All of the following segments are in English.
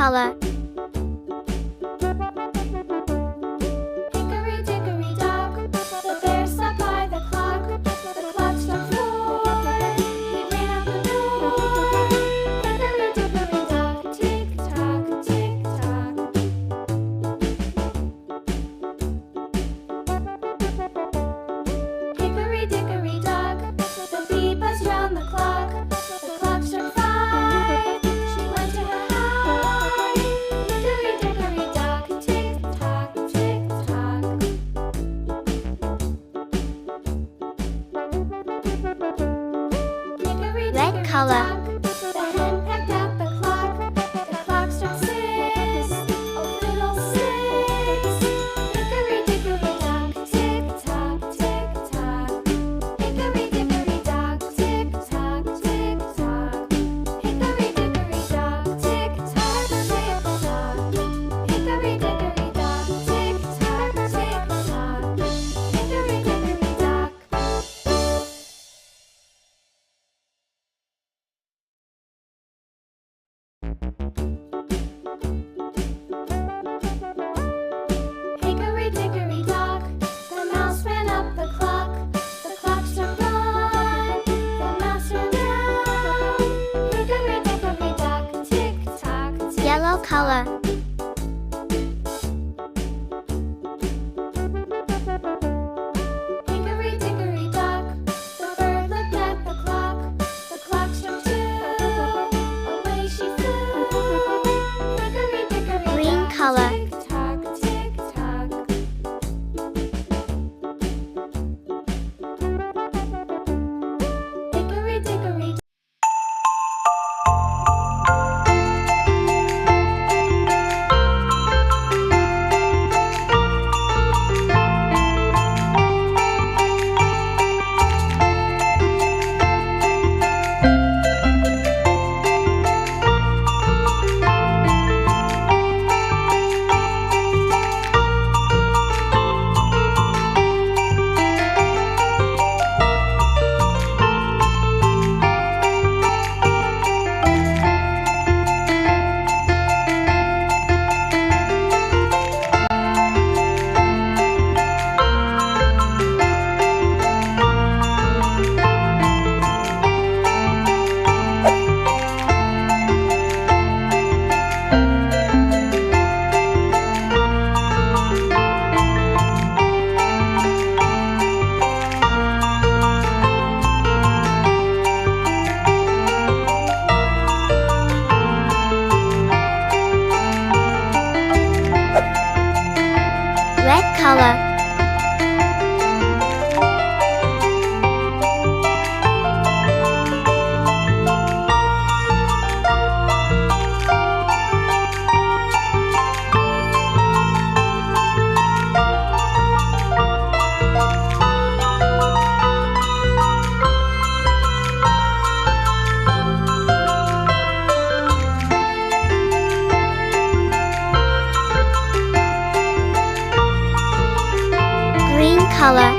color. Hickory dickory dock, the bear sat by the clock. The clock struck 4. He ran out the door. Hickory dickory dock, tick tock, tick tock. Hickory dickory dock, the bee buzzed round the clock. The clock struck 5. She went to her hive. Hickory dickory dock, tick tock, tick tock. Hickory Red dickory color. dock, the hen pecked at the clock. The clock struck 6. Oh, little 6. Hickory dickory dock, tick tock, tick tock. Hickory dickory dock, tick tock, tick tock. Hickory dickory dock, tick tock, tick tock. Hickory dickory dock, tick tock, tick tock. Hickory dickory dock. Hickory dickory dock, the mouse ran up the clock. The clock struck 1. The mouse ran down. Hickory dickory dock, tick tock, tick Yellow color. Hickory dickory dock, the bird looked at the clock. The clock struck 2. Away she flew. Hickory dickory Green dock, color. tick tock, tick tock. Hickory dickory Red color. Green color.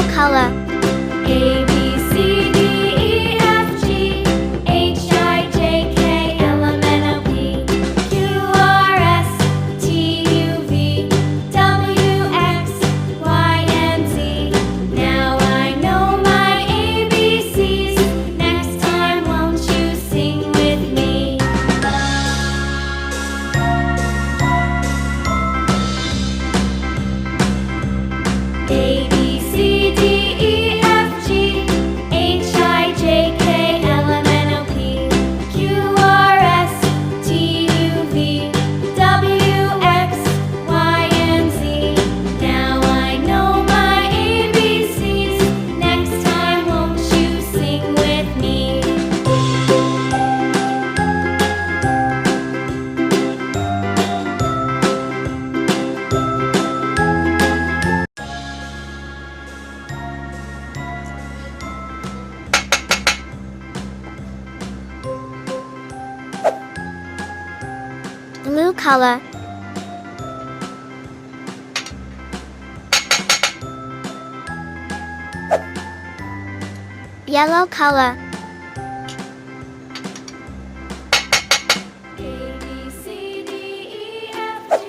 Yellow color. A, B, C, D, E, F, G, H, I, J, K, L, M, N, O, P, Q, R, S, T, U, V, W, X, Y, and Z. Now I know my ABCs. Next time, won't you sing with me? A, B, C, D, E, F, G, H, I, J, K, L, M, N, O, P, Q, R, S, T, U, V, W, X, Y, and Z. Now I know my ABCs. Next time, won't you sing with me? Blue color. Yellow color. A, B, C, D, E, F, G,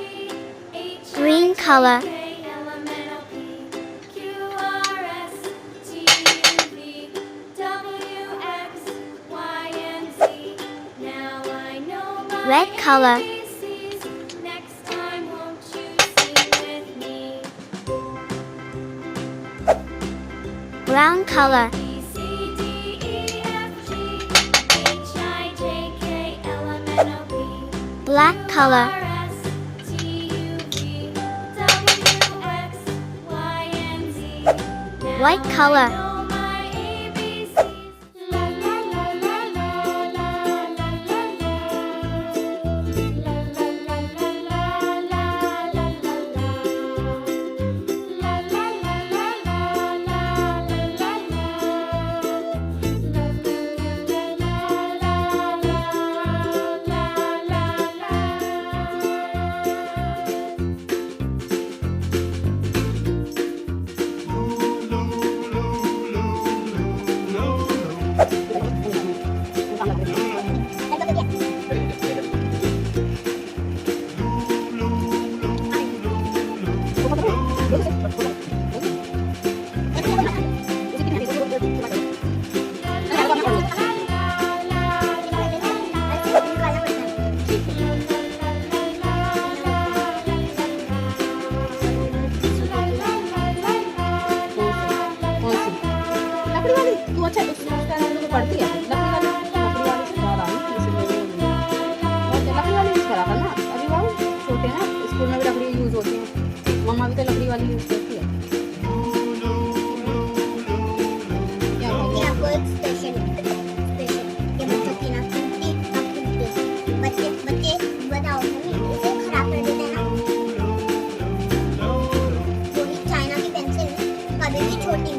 H, Green color. K, L, M, N, O, P, Q, R, S, T, U, V, W, X, Y, and Z. Now I know my Red color. ABCs. Next time, won't you sing with me? Brown color. B, C, D, E, F, G, H, I, J, K, L, M, N, O, P, Black color. R, S, T, U, V, W, X, Y, and Z. Now White color. I know my ABCs. La, la, la, la, la, la, la, la, la. La, la, la, la, la, la, la, la. La, la, la, la, la, la, la, लकड़ी वाली तू अच्छा उसका तो पढ़ती है लकड़ी वाली से ज़्यादा आई इसलिए और लकड़ी वाली यूज़ करा करना अभी वो छोटे हैं ना स्कूल में भी लकड़ी यूज़ होती है मम्मा भी तो लकड़ी वाली यूज़ करती है क्या ये आपको एक स्पेशल ये बच्चों की ना बच्चे बताओ मम्मी इसे खराब कर देते हैं ना वही चाइना की पेंसिल कभी भी छोटी